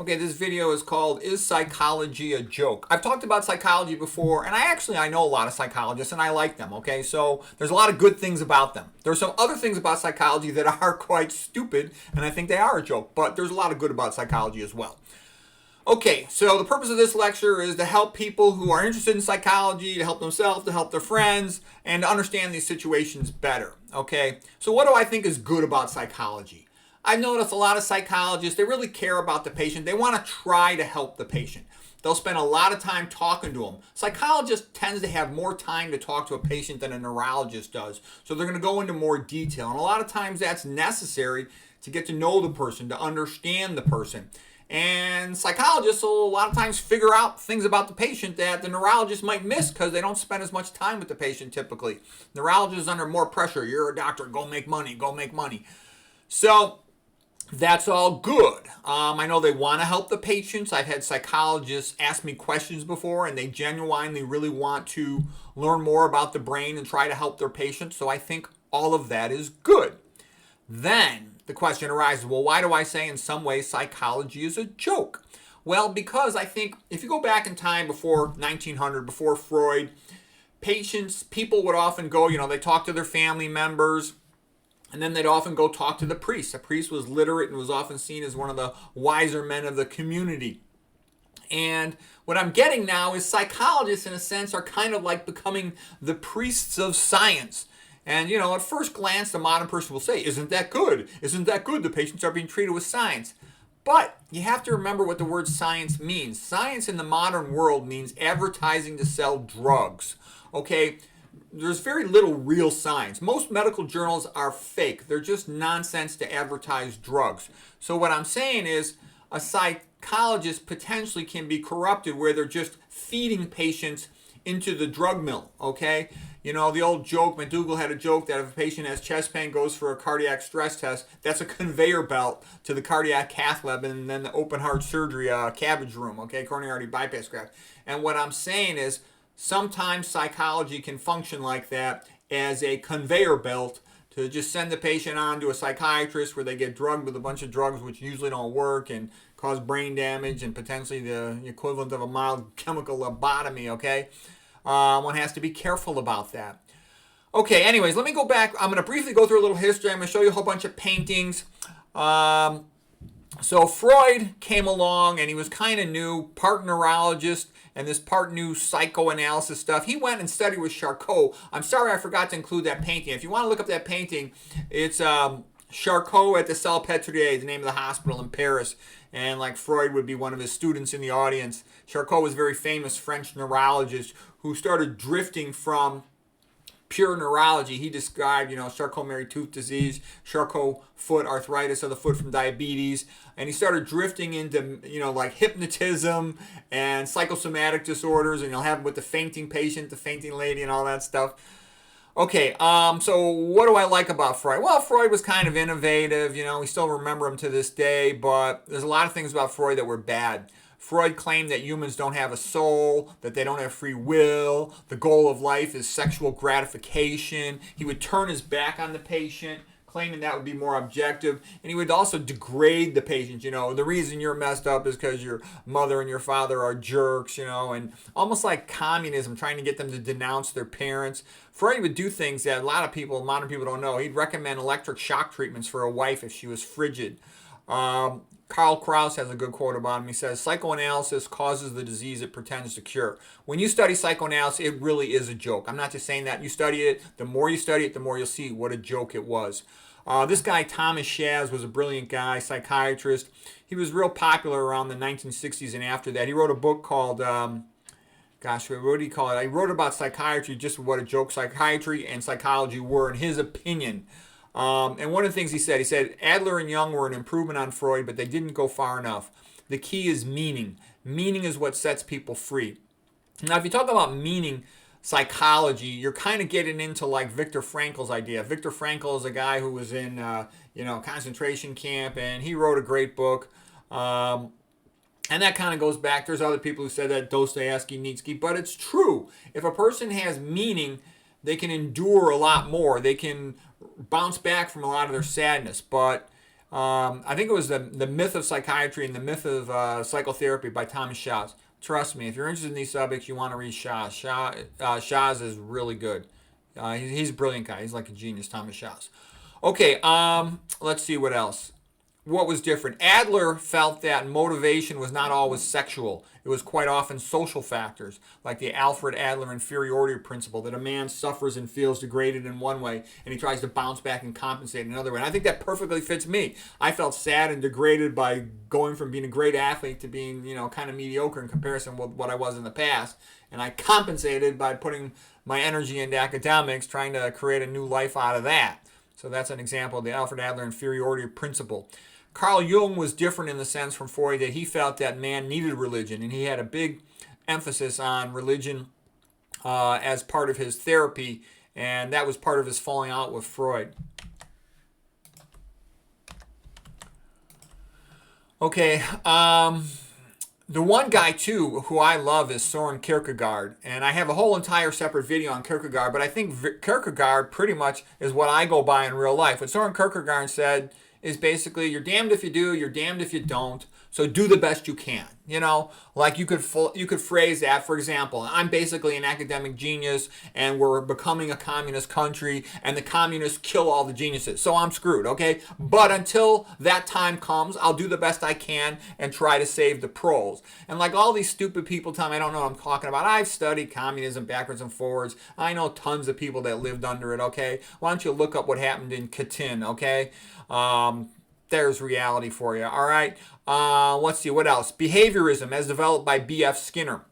Okay, this video is called, Is Psychology a Joke? I've talked about psychology before, and I know a lot of psychologists, and I like them, okay? So there's a lot of good things about them. There's some other things about psychology that are quite stupid, and I think they are a joke, but there's a lot of good about psychology as well. Okay, so the purpose of this lecture is to help people who are interested in psychology, to help themselves, to help their friends, and to understand these situations better, okay? So what do I think is good about psychology? I've noticed a lot of psychologists, they really care about the patient. They want to try to help the patient. They'll spend a lot of time talking to them. Psychologist tends to have more time to talk to a patient than a neurologist does. So they're going to go into more detail. And a lot of times that's necessary to get to know the person, to understand the person. And psychologists will a lot of times figure out things about the patient that the neurologist might miss because they don't spend as much time with the patient typically. Neurologist is under more pressure. You're a doctor, go make money, go make money. So that's all good. I know they want to help the patients. I've had psychologists ask me questions before, and they genuinely really want to learn more about the brain and try to help their patients. So I think all of that is good. Then the question arises, well, why do I say in some ways psychology is a joke? Well, because I think if you go back in time before 1900, before Freud, people would often go, they talk to their family members, and then they'd often go talk to the priest. The priest was literate and was often seen as one of the wiser men of the community. And what I'm getting now is psychologists, in a sense, are kind of like becoming the priests of science. And, at first glance, the modern person will say, isn't that good? Isn't that good? The patients are being treated with science. But you have to remember what the word science means. Science in the modern world means advertising to sell drugs. Okay? There's very little real science. Most medical journals are fake. They're just nonsense to advertise drugs. So what I'm saying is a psychologist potentially can be corrupted where they're just feeding patients into the drug mill, okay? The old joke, McDougall had a joke that if a patient has chest pain, goes for a cardiac stress test, that's a conveyor belt to the cardiac cath lab and then the open heart surgery cabbage room, okay? Coronary artery bypass graft. And what I'm saying is sometimes psychology can function like that as a conveyor belt to just send the patient on to a psychiatrist where they get drugged with a bunch of drugs which usually don't work and cause brain damage and potentially the equivalent of a mild chemical lobotomy, okay? One has to be careful about that. Okay, anyways, let me go back. I'm going to briefly go through a little history. I'm going to show you a whole bunch of paintings. So Freud came along and he was kind of new, part neurologist and this part new psychoanalysis stuff. He went and studied with Charcot. I'm sorry I forgot to include that painting. If you want to look up that painting, it's Charcot at the Salpêtrière, the name of the hospital in Paris. And like Freud would be one of his students in the audience. Charcot was a very famous French neurologist who started drifting from pure neurology. He described, Charcot-Marie tooth disease, Charcot foot arthritis of the foot from diabetes, and he started drifting into, like hypnotism and psychosomatic disorders, and you'll have with the fainting patient, the fainting lady, and all that stuff. Okay, so what do I like about Freud? Well, Freud was kind of innovative, we still remember him to this day, but there's a lot of things about Freud that were bad. Freud claimed that humans don't have a soul, that they don't have free will, the goal of life is sexual gratification. He would turn his back on the patient, claiming that would be more objective, and he would also degrade the patient. The reason you're messed up is because your mother and your father are jerks, and almost like communism, trying to get them to denounce their parents. Freud would do things that a lot of people, modern people, don't know. He'd recommend electric shock treatments for a wife if she was frigid. Karl Kraus has a good quote about him. He says, psychoanalysis causes the disease it pretends to cure. When you study psychoanalysis, it really is a joke. I'm not just saying that. You study it. The more you study it, the more you'll see what a joke it was. This guy, Thomas Szasz, was a brilliant guy, psychiatrist. He was real popular around the 1960s and after that. He wrote a book called, what do you call it? He wrote about psychiatry, just what a joke psychiatry and psychology were, in his opinion. And one of the things he said, Adler and Jung were an improvement on Freud, but they didn't go far enough. The key is meaning. Meaning is what sets people free. Now, if you talk about meaning psychology, you're kind of getting into like Viktor Frankl's idea. Viktor Frankl is a guy who was in, concentration camp, and he wrote a great book. And that kind of goes back. There's other people who said that, Dostoevsky, Nietzsche, but it's true. If a person has meaning, they can endure a lot more. They can bounce back from a lot of their sadness. But I think it was the Myth of Psychiatry and the Myth of Psychotherapy by Thomas Schaus. Trust me, if you're interested in these subjects, you want to read Schaus. Schaus is really good. He's a brilliant guy. He's like a genius, Thomas Schaus. Okay, let's see what else. What was different? Adler felt that motivation was not always sexual. It was quite often social factors, like the Alfred Adler inferiority principle, that a man suffers and feels degraded in one way, and he tries to bounce back and compensate in another way. And I think that perfectly fits me. I felt sad and degraded by going from being a great athlete to being, kind of mediocre in comparison with what I was in the past. And I compensated by putting my energy into academics, trying to create a new life out of that. So that's an example of the Alfred Adler inferiority principle. Carl Jung was different in the sense from Freud that he felt that man needed religion, and he had a big emphasis on religion as part of his therapy, and that was part of his falling out with Freud. Okay, the one guy, too, who I love is Soren Kierkegaard, and I have a whole entire separate video on Kierkegaard, but I think Kierkegaard pretty much is what I go by in real life. What Soren Kierkegaard said is basically, you're damned if you do, you're damned if you don't, so do the best you can. Like you could phrase that, for example, I'm basically an academic genius and we're becoming a communist country and the communists kill all the geniuses, so I'm screwed, okay? But until that time comes, I'll do the best I can and try to save the pros. And like all these stupid people tell me I don't know what I'm talking about, I've studied communism backwards and forwards. I know tons of people that lived under it, okay? Why don't you look up what happened in Katyn, okay? There's reality for you. All right. Let's see what else. Behaviorism, as developed by B.F. Skinner.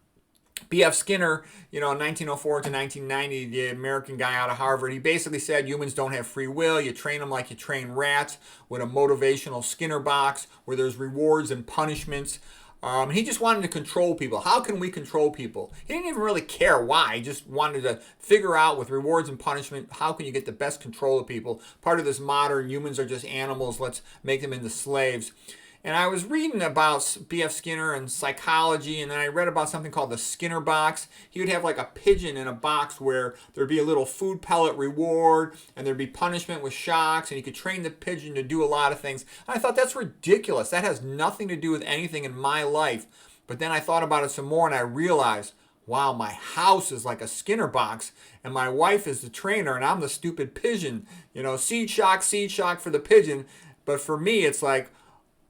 B.F. Skinner, in 1904 to 1990, the American guy out of Harvard, he basically said humans don't have free will. You train them like you train rats with a motivational Skinner box where there's rewards and punishments. He just wanted to control people. How can we control people? He didn't even really care why. He just wanted to figure out with rewards and punishment, how can you get the best control of people? Part of this modern humans are just animals, let's make them into slaves. And I was reading about B.F. Skinner and psychology, and then I read about something called the Skinner box. He would have like a pigeon in a box where there'd be a little food pellet reward, and there'd be punishment with shocks, and you could train the pigeon to do a lot of things. And I thought, that's ridiculous. That has nothing to do with anything in my life. But then I thought about it some more, and I realized, wow, my house is like a Skinner box, and my wife is the trainer, and I'm the stupid pigeon. Seed shock for the pigeon. But for me, it's like,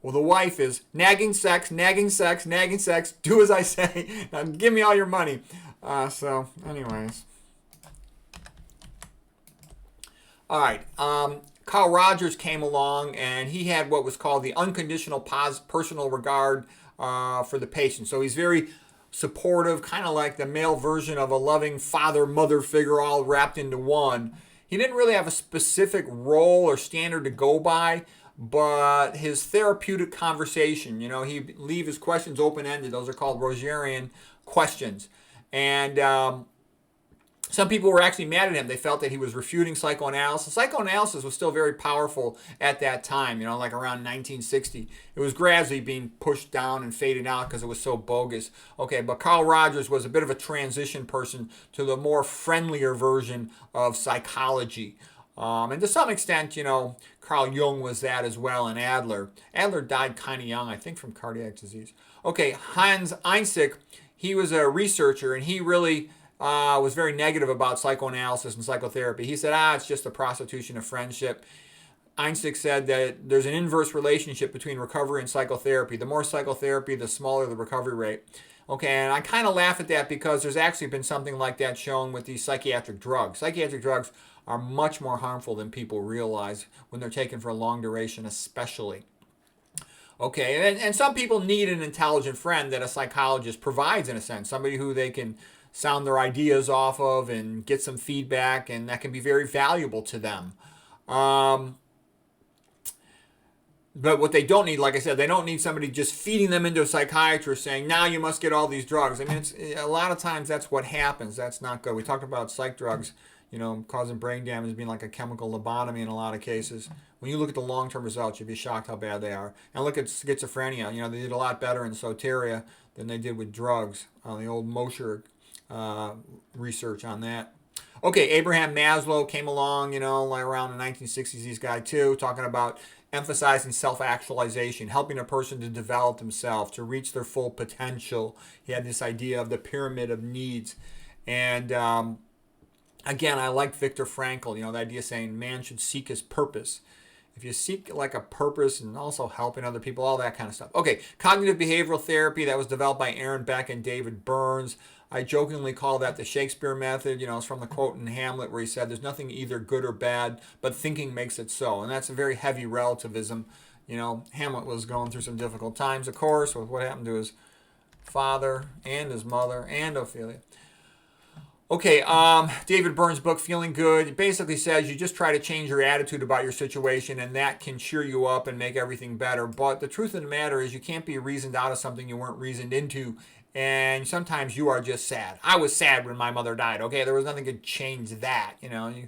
well, the wife is nagging sex, do as I say, now give me all your money. So, anyways. All right. Carl Rogers came along, and he had what was called the unconditional personal regard for the patient. So he's very supportive, kind of like the male version of a loving father-mother figure all wrapped into one. He didn't really have a specific role or standard to go by, but his therapeutic conversation, he'd leave his questions open-ended. Those are called Rogerian questions. And some people were actually mad at him. They felt that he was refuting psychoanalysis. Psychoanalysis was still very powerful at that time, like around 1960. It was gradually being pushed down and faded out because it was so bogus. Okay, but Carl Rogers was a bit of a transition person to the more friendlier version of psychology. And to some extent, Carl Jung was that as well, and Adler. Adler died kind of young, I think, from cardiac disease. Okay, Hans Einzig, he was a researcher, and he really was very negative about psychoanalysis and psychotherapy. He said, it's just a prostitution of friendship. Einzig said that there's an inverse relationship between recovery and psychotherapy. The more psychotherapy, the smaller the recovery rate. Okay, and I kind of laugh at that because there's actually been something like that shown with these psychiatric drugs. Psychiatric drugs are much more harmful than people realize when they're taken for a long duration, especially. Okay, and some people need an intelligent friend that a psychologist provides, in a sense, somebody who they can sound their ideas off of and get some feedback, and that can be very valuable to them. But what they don't need, like I said, they don't need somebody just feeding them into a psychiatrist saying, now you must get all these drugs. I mean, a lot of times that's what happens. That's not good. We talked about psych drugs, causing brain damage, being like a chemical lobotomy in a lot of cases. When you look at the long-term results, you'd be shocked how bad they are. And look at schizophrenia. They did a lot better in soteria than they did with drugs. The old Mosher research on that. Okay, Abraham Maslow came along, like around the 1960s, this guy too, talking about emphasizing self-actualization, helping a person to develop themselves, to reach their full potential. He had this idea of the pyramid of needs. And again, I like Viktor Frankl, the idea saying man should seek his purpose. If you seek like a purpose and also helping other people, all that kind of stuff. Okay, cognitive behavioral therapy, that was developed by Aaron Beck and David Burns. I jokingly call that the Shakespeare method. It's from the quote in Hamlet where he said, there's nothing either good or bad, but thinking makes it so. And that's a very heavy relativism. Hamlet was going through some difficult times, of course, with what happened to his father and his mother and Ophelia. Okay, David Burns' book, Feeling Good, it basically says you just try to change your attitude about your situation and that can cheer you up and make everything better. But the truth of the matter is you can't be reasoned out of something you weren't reasoned into. And sometimes you are just sad. I was sad when my mother died. Okay, there was nothing to change that, and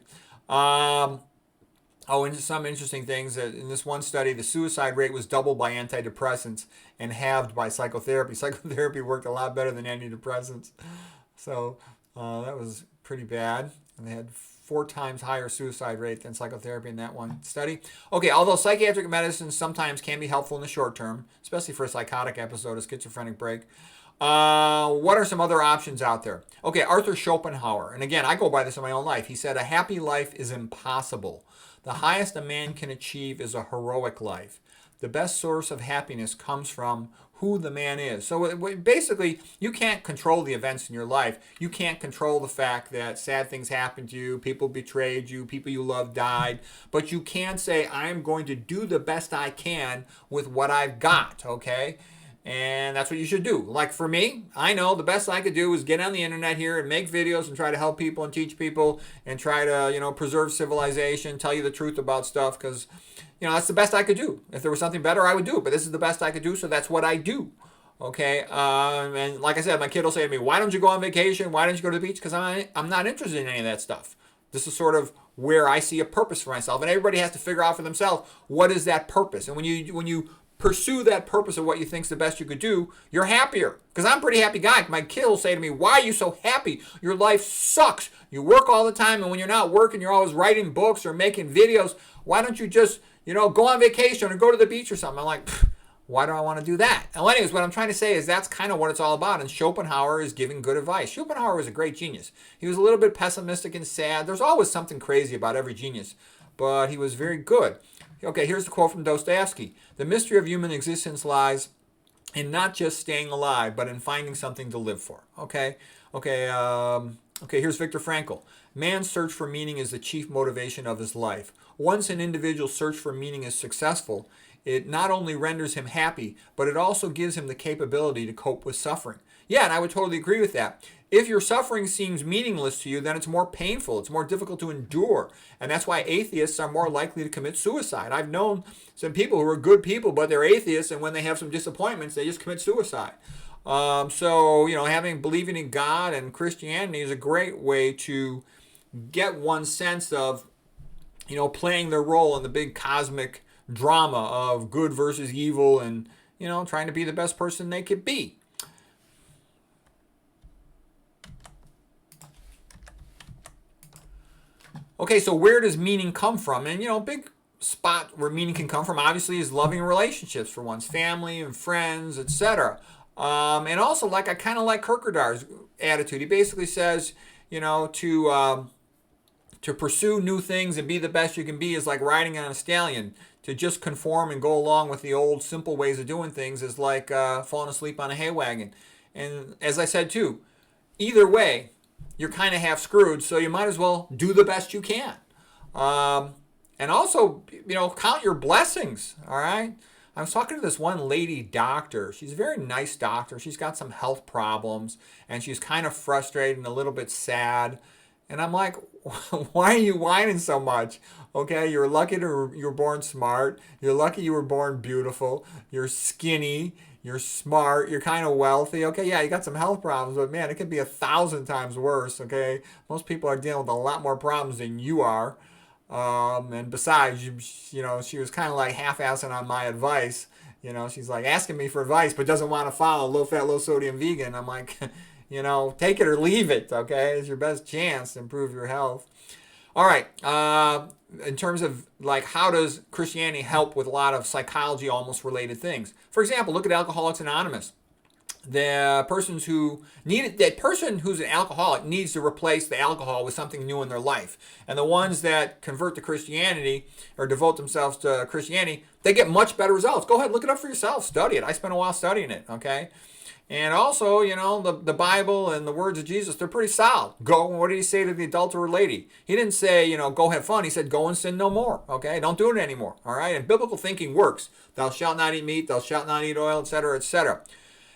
some interesting things. In this one study, the suicide rate was doubled by antidepressants and halved by psychotherapy. Psychotherapy worked a lot better than antidepressants. So that was pretty bad. And they had 4 times higher suicide rate than psychotherapy in that one study. Okay, although psychiatric medicine sometimes can be helpful in the short term, especially for a psychotic episode, a schizophrenic break, what are some other options out there? Okay, Arthur Schopenhauer. And again, I go by this in my own life. He said, a happy life is impossible. The highest a man can achieve is a heroic life. The best source of happiness comes from who the man is. So basically, you can't control the events in your life. You can't control the fact that sad things happened to you, people betrayed you, people you loved died. But you can say, I'm going to do the best I can with what I've got, okay? And that's what you should do. Like for me, I know the best I could do is get on the internet here and make videos and try to help people and teach people and try to, preserve civilization, tell you the truth about stuff because, that's the best I could do. If there was something better, I would do it. But this is the best I could do, so that's what I do. Okay? And like I said, my kid will say to me, why don't you go on vacation? Why don't you go to the beach? Because I'm not interested in any of that stuff. This is sort of where I see a purpose for myself. And everybody has to figure out for themselves, what is that purpose? And when you pursue that purpose of what you think's the best you could do, you're happier. Because I'm a pretty happy guy. My kid will say to me, why are you so happy? Your life sucks. You work all the time, and when you're not working, you're always writing books or making videos. Why don't you just, go on vacation or go to the beach or something? I'm like, why do I want to do that? And anyways, what I'm trying to say is that's kind of what it's all about. And Schopenhauer is giving good advice. Schopenhauer was a great genius. He was a little bit pessimistic and sad. There's always something crazy about every genius. But he was very good. Okay, here's the quote from Dostoevsky. The mystery of human existence lies in not just staying alive, but in finding something to live for. Okay, here's Viktor Frankl. Man's search for meaning is the chief motivation of his life. Once an individual's search for meaning is successful, it not only renders him happy, but it also gives him the capability to cope with suffering. Yeah, and I would totally agree with that. If your suffering seems meaningless to you, then it's more painful. It's more difficult to endure. And that's why atheists are more likely to commit suicide. I've known some people who are good people, but they're atheists, and when they have some disappointments, they just commit suicide. Believing in God and Christianity is a great way to get one sense of, playing their role in the big cosmic drama of good versus evil and, trying to be the best person they could be. Okay, so where does meaning come from? And, big spot where meaning can come from, obviously, is loving relationships for one's family and friends, etc. And also, I kind of like Kierkegaard's attitude. He basically says, to pursue new things and be the best you can be is like riding on a stallion. To just conform and go along with the old simple ways of doing things is like falling asleep on a hay wagon. And as I said, too, either way, you're kind of half screwed, so you might as well do the best you can. And also, count your blessings, all right? I was talking to this one lady doctor. She's a very nice doctor. She's got some health problems, and she's kind of frustrated and a little bit sad. And I'm like, why are you whining so much? Okay, you're lucky you were born smart. You're lucky you were born beautiful. You're skinny. You're smart. You're kind of wealthy. Okay, yeah, you got some health problems, but man, it could be 1,000 times worse. Okay, most people are dealing with a lot more problems than you are. And besides, she was kind of like half-assing on my advice. She's like asking me for advice, but doesn't want to follow low-fat, low-sodium vegan. I'm like, take it or leave it. Okay, it's your best chance to improve your health. All right. In terms of like how does Christianity help with a lot of psychology almost related things? For example, look at Alcoholics Anonymous. The persons who that person who's an alcoholic needs to replace the alcohol with something new in their life. And the ones that convert to Christianity or devote themselves to Christianity, they get much better results. Go ahead, look it up for yourself. Study it. I spent a while studying it, okay? And also, the Bible and the words of Jesus, they're pretty solid. What did he say to the adulterer lady? He didn't say, go have fun. He said, go and sin no more, okay? Don't do it anymore, all right? And biblical thinking works. Thou shalt not eat meat, thou shalt not eat oil, etc., etc.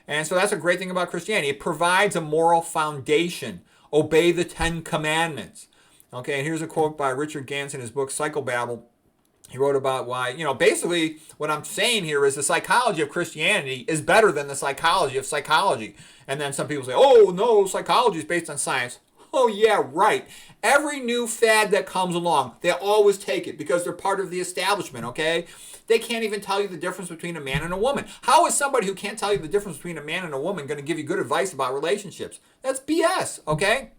And so that's a great thing about Christianity. It provides a moral foundation. Obey the 10 Commandments. Okay, and here's a quote by Richard Gans in his book, Psychobabble. He wrote about why, basically what I'm saying here is the psychology of Christianity is better than the psychology of psychology. And then some people say, oh, no, psychology is based on science. Oh, yeah, right. Every new fad that comes along, they always take it because they're part of the establishment, okay? They can't even tell you the difference between a man and a woman. How is somebody who can't tell you the difference between a man and a woman going to give you good advice about relationships? That's BS, okay?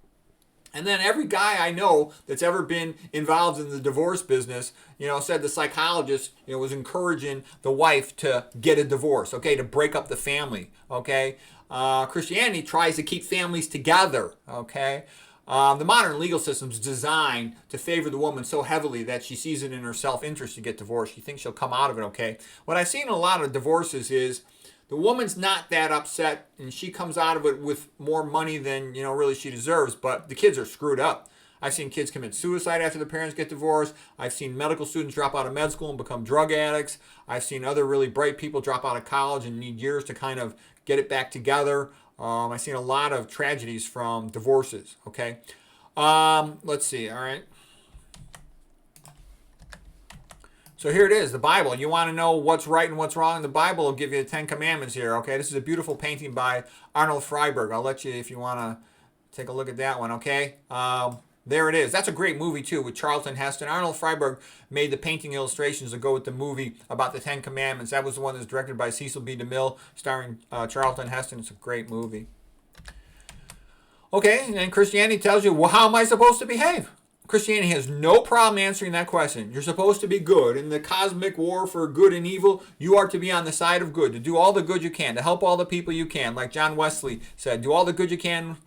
And then every guy I know that's ever been involved in the divorce business, said the psychologist, was encouraging the wife to get a divorce, okay, to break up the family, okay? Christianity tries to keep families together, okay? The modern legal system is designed to favor the woman so heavily that she sees it in her self-interest to get divorced. She thinks she'll come out of it okay. What I've seen in a lot of divorces is the woman's not that upset and she comes out of it with more money than, really she deserves, but the kids are screwed up. I've seen kids commit suicide after the parents get divorced. I've seen medical students drop out of med school and become drug addicts. I've seen other really bright people drop out of college and need years to kind of get it back together. I've seen a lot of tragedies from divorces, okay? Let's see, all right? So here it is, the Bible. You want to know what's right and what's wrong? The Bible will give you the 10 Commandments here, okay? This is a beautiful painting by Arnold Freiberg. I'll let you, if you want to take a look at that one, okay? There it is. That's a great movie, too, with Charlton Heston. Arnold Freiberg made the painting illustrations to go with the movie about the 10 Commandments. That was the one that's directed by Cecil B. DeMille, starring Charlton Heston. It's a great movie. Okay, and Christianity tells you, well, how am I supposed to behave? Christianity has no problem answering that question. You're supposed to be good. In the cosmic war for good and evil, you are to be on the side of good, to do all the good you can, to help all the people you can. Like John Wesley said, do all the good you can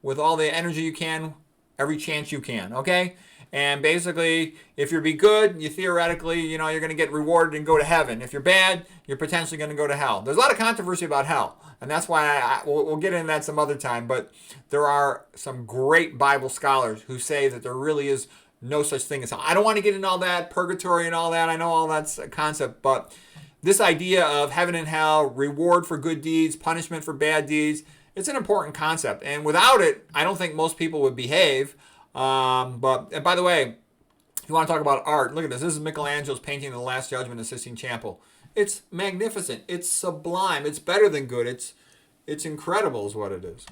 with all the energy you can, every chance you can, okay? And basically, if you be good, you theoretically, you're going to get rewarded and go to heaven. If you're bad, you're potentially going to go to hell. There's a lot of controversy about hell, and that's why we'll get into that some other time, but there are some great Bible scholars who say that there really is no such thing as hell. I don't want to get into all that, purgatory and all that. I know all that's a concept, but this idea of heaven and hell, reward for good deeds, punishment for bad deeds, it's an important concept, and without it, I don't think most people would behave. And by the way, if you want to talk about art, look at this. This is Michelangelo's painting of the Last Judgment in the Sistine Chapel. It's magnificent. It's sublime. It's better than good. It's incredible is what it is.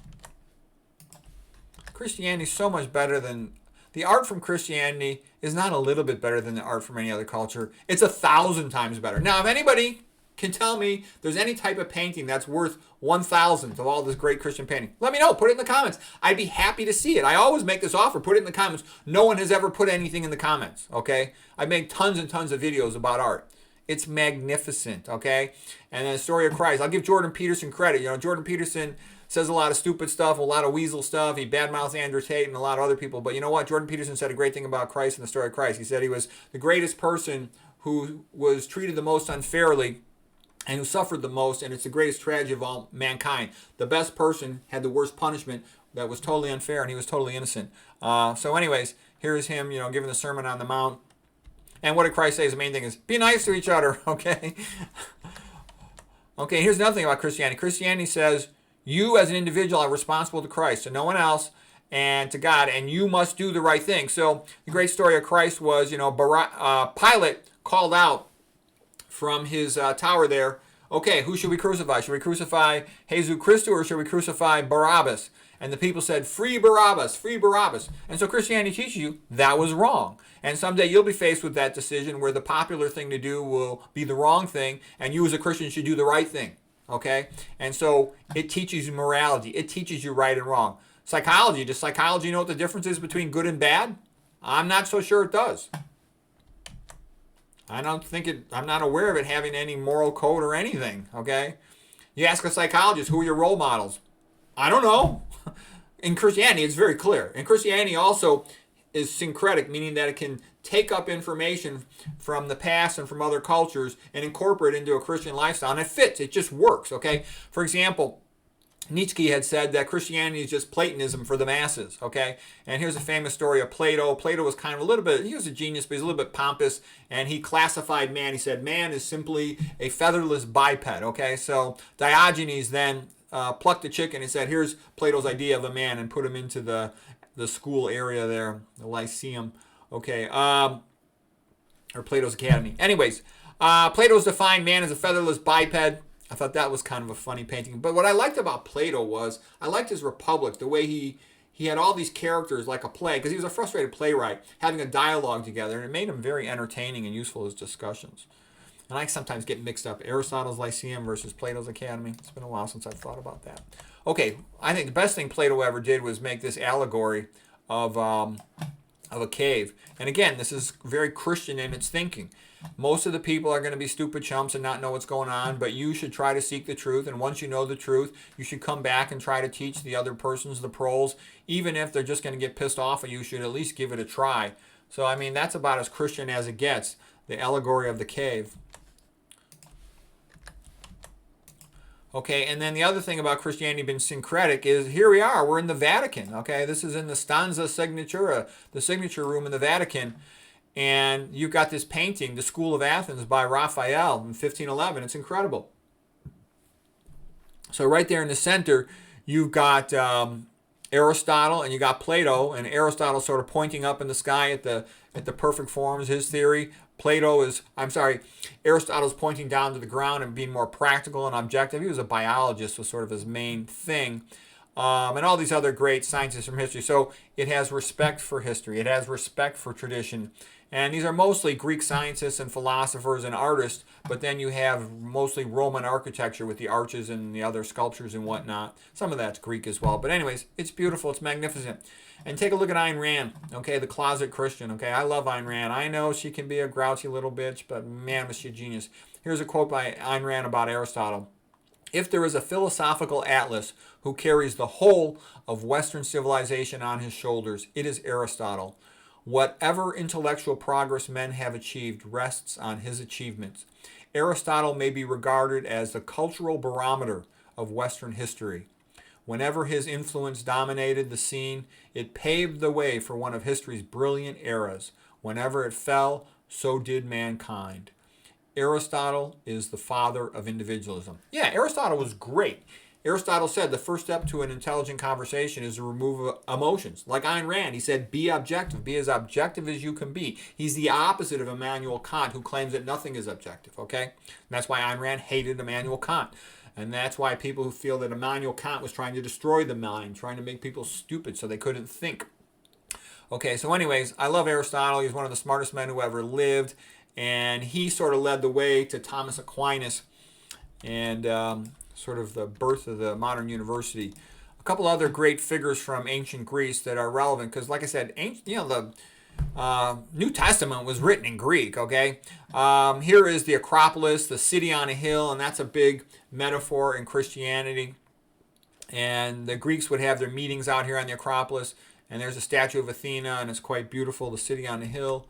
Christianity is so much better than... The art from Christianity is not a little bit better than the art from any other culture. It's 1,000 times better. Now, if anybody can tell me there's any type of painting that's worth 1,000th of all this great Christian painting, let me know. Put it in the comments. I'd be happy to see it. I always make this offer. Put it in the comments. No one has ever put anything in the comments, okay? I made tons and tons of videos about art. It's magnificent, okay? And then the story of Christ. I'll give Jordan Peterson credit. Jordan Peterson says a lot of stupid stuff, a lot of weasel stuff. He badmouths Andrew Tate and a lot of other people. But you know what? Jordan Peterson said a great thing about Christ and the story of Christ. He said he was the greatest person who was treated the most unfairly and who suffered the most, and it's the greatest tragedy of all mankind. The best person had the worst punishment that was totally unfair, and he was totally innocent. So anyways, here is him, giving the Sermon on the Mount. And what did Christ say? The main thing is, be nice to each other, okay? Okay, here's another thing about Christianity. Christianity says, you as an individual are responsible to Christ, to no one else, and to God, and you must do the right thing. So the great story of Christ was, Pilate called out from his tower there, okay, who should we crucify? Should we crucify Jesus Christ or should we crucify Barabbas? And the people said, free Barabbas, free Barabbas. And so Christianity teaches you that was wrong. And someday you'll be faced with that decision where the popular thing to do will be the wrong thing, and you as a Christian should do the right thing, okay? And so it teaches you morality. It teaches you right and wrong. Psychology, does psychology know what the difference is between good and bad? I'm not so sure it does. I'm not aware of it having any moral code or anything, okay? You ask a psychologist, who are your role models? I don't know. In Christianity, it's very clear. And Christianity also is syncretic, meaning that it can take up information from the past and from other cultures and incorporate it into a Christian lifestyle. And it fits. It just works, okay? For example, Nietzsche had said that Christianity is just Platonism for the masses, okay? And here's a famous story of Plato. Plato was kind of a little bit, he was a genius, but he's a little bit pompous, and he classified man. He said man is simply a featherless biped, okay? So Diogenes then plucked a chicken and said, here's Plato's idea of a man, and put him into the school area there, the Lyceum, okay? Or Plato's Academy. Anyways, Plato's defined man as a featherless biped. I thought that was kind of a funny painting. But what I liked about Plato was, I liked his Republic, the way he had all these characters like a play, because he was a frustrated playwright, having a dialogue together, and it made him very entertaining and useful as discussions. And I sometimes get mixed up, Aristotle's Lyceum versus Plato's Academy. It's been a while since I've thought about that. Okay, I think the best thing Plato ever did was make this allegory of a cave. And again, this is very Christian in its thinking. Most of the people are going to be stupid chumps and not know what's going on, but you should try to seek the truth. And once you know the truth, you should come back and try to teach the other persons, the proles. Even if they're just going to get pissed off at you, you should at least give it a try. So, I mean, that's about as Christian as it gets, the allegory of the cave. Okay, and then the other thing about Christianity being syncretic is, here we are, we're in the Vatican. Okay, this is in the Stanza Signatura, the signature room in the Vatican. And you've got this painting, The School of Athens by Raphael in 1511. It's incredible. So right there in the center, you've got Aristotle and you got Plato, and Aristotle sort of pointing up in the sky at the perfect forms, his theory. Aristotle's pointing down to the ground and being more practical and objective. He was a biologist, was sort of his main thing. And all these other great scientists from history. So it has respect for history. It has respect for tradition. And these are mostly Greek scientists and philosophers and artists, but then you have mostly Roman architecture with the arches and the other sculptures and whatnot. Some of that's Greek as well. But anyways, it's beautiful. It's magnificent. And take a look at Ayn Rand, okay, the closet Christian, okay? I love Ayn Rand. I know she can be a grouchy little bitch, but man, was she a genius. Here's a quote by Ayn Rand about Aristotle. If there is a philosophical atlas who carries the whole of Western civilization on his shoulders, it is Aristotle. Whatever intellectual progress men have achieved rests on his achievements. Aristotle may be regarded as the cultural barometer of Western history. Whenever his influence dominated the scene, it paved the way for one of history's brilliant eras. Whenever it fell, so did mankind. Aristotle is the father of individualism. Yeah, Aristotle was great. Aristotle said the first step to an intelligent conversation is to remove emotions. Like Ayn Rand, he said, be objective. Be as objective as you can be. He's the opposite of Immanuel Kant, who claims that nothing is objective, okay? And that's why Ayn Rand hated Immanuel Kant. And that's why people who feel that Immanuel Kant was trying to destroy the mind, trying to make people stupid so they couldn't think. Okay, so anyways, I love Aristotle. He's one of the smartest men who ever lived. And he sort of led the way to Thomas Aquinas and sort of the birth of the modern university. A couple other great figures from ancient Greece that are relevant because, like I said, the New Testament was written in Greek, okay? Here is the Acropolis, the city on a hill, and that's a big metaphor in Christianity. And the Greeks would have their meetings out here on the Acropolis, and there's a statue of Athena, and it's quite beautiful, the city on the hill.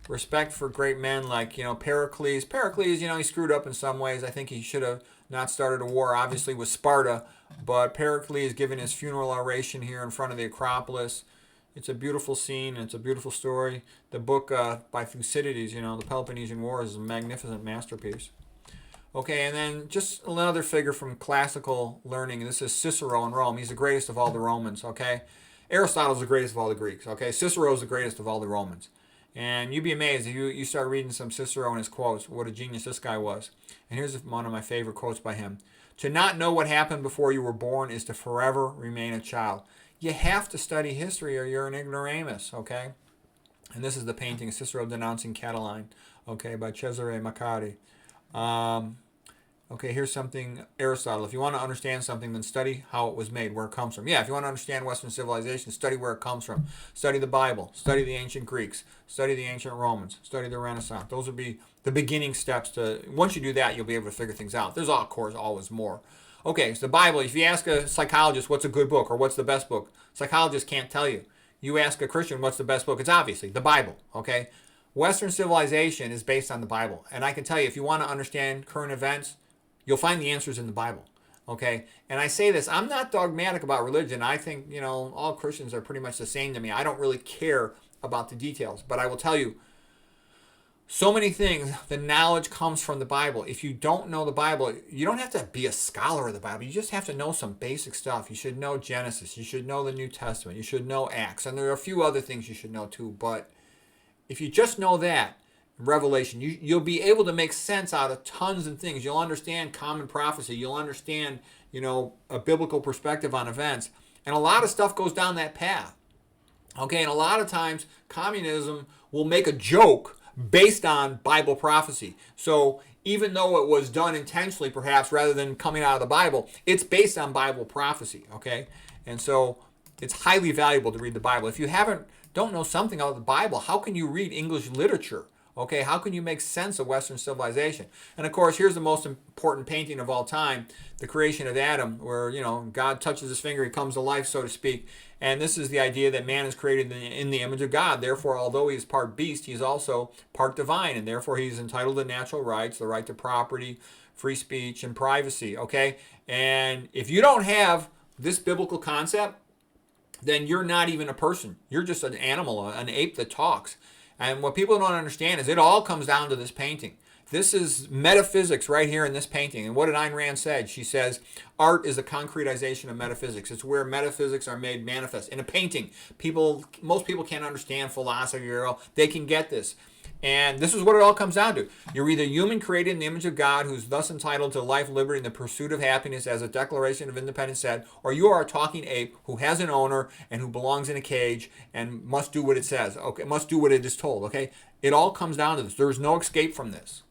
Respect for great men like, Pericles. Pericles, he screwed up in some ways. I think he should have not started a war, obviously, with Sparta. But Pericles giving his funeral oration here in front of the Acropolis. It's a beautiful scene, and it's a beautiful story. The book by Thucydides, the Peloponnesian War, is a magnificent masterpiece. Okay, and then just another figure from classical learning. This is Cicero in Rome. He's the greatest of all the Romans, okay? Aristotle's the greatest of all the Greeks, okay? Cicero's the greatest of all the Romans. And you'd be amazed if you start reading some Cicero and his quotes, what a genius this guy was. And here's one of my favorite quotes by him. To not know what happened before you were born is to forever remain a child. You have to study history or you're an ignoramus, okay? And this is the painting of Cicero denouncing Catiline, okay, by Cesare Maccari. Okay, here's something, Aristotle. If you want to understand something, then study how it was made, where it comes from. Yeah, if you want to understand Western civilization, study where it comes from. Study the Bible. Study the ancient Greeks. Study the ancient Romans. Study the Renaissance. Those would be the beginning steps to, once you do that, you'll be able to figure things out. There's, of course, always more. Okay, so the Bible, if you ask a psychologist what's a good book or what's the best book, psychologists can't tell you. You ask a Christian what's the best book, it's obviously the Bible, okay? Western civilization is based on the Bible. And I can tell you, if you want to understand current events, you'll find the answers in the Bible. Okay? And I say this, I'm not dogmatic about religion. I think, all Christians are pretty much the same to me. I don't really care about the details. But I will tell you, so many things, the knowledge comes from the Bible. If you don't know the Bible, you don't have to be a scholar of the Bible. You just have to know some basic stuff. You should know Genesis. You should know the New Testament. You should know Acts. And there are a few other things you should know too. But if you just know that, Revelation, you'll be able to make sense out of tons of things. You'll understand common prophecy. You'll understand, a biblical perspective on events. And a lot of stuff goes down that path. Okay, and a lot of times communism will make a joke based on Bible prophecy. So even though it was done intentionally, perhaps, rather than coming out of the Bible, it's based on Bible prophecy, okay? And so it's highly valuable to read the Bible. If you don't know something about the Bible, how can you read English literature? Okay, how can you make sense of Western civilization? And of course, here's the most important painting of all time, the creation of Adam, where, God touches his finger, he comes to life, so to speak. And this is the idea that man is created in the image of God. Therefore, although he is part beast, he's also part divine, and therefore he's entitled to natural rights, the right to property, free speech, and privacy, okay? And if you don't have this biblical concept, then you're not even a person. You're just an animal, an ape that talks. And what people don't understand is it all comes down to this painting. This is metaphysics right here in this painting. And what did Ayn Rand say? She says, art is a concretization of metaphysics. It's where metaphysics are made manifest. In a painting, most people can't understand philosophy or all. They can get this. And this is what it all comes down to. You're either human created in the image of God, who's thus entitled to life, liberty, and the pursuit of happiness, as a Declaration of Independence said, or you are a talking ape who has an owner and who belongs in a cage and must do what it says. Okay, must do what it is told. Okay, it all comes down to this. There's no escape from this.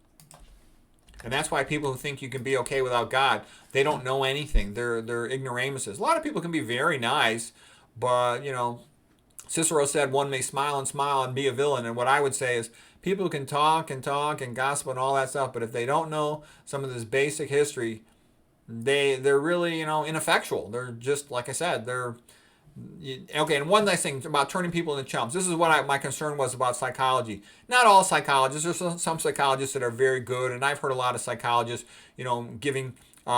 And that's why people who think you can be okay without God, they don't know anything. They're ignoramuses. A lot of people can be very nice, but Cicero said one may smile and be a villain. And what I would say is, people can talk and gossip and all that stuff, but if they don't know some of this basic history, they're really, ineffectual. They're just, like I said, okay. And one nice thing about turning people into chumps. This is what my concern was about psychology. Not all psychologists. There's some psychologists that are very good, and I've heard a lot of psychologists, giving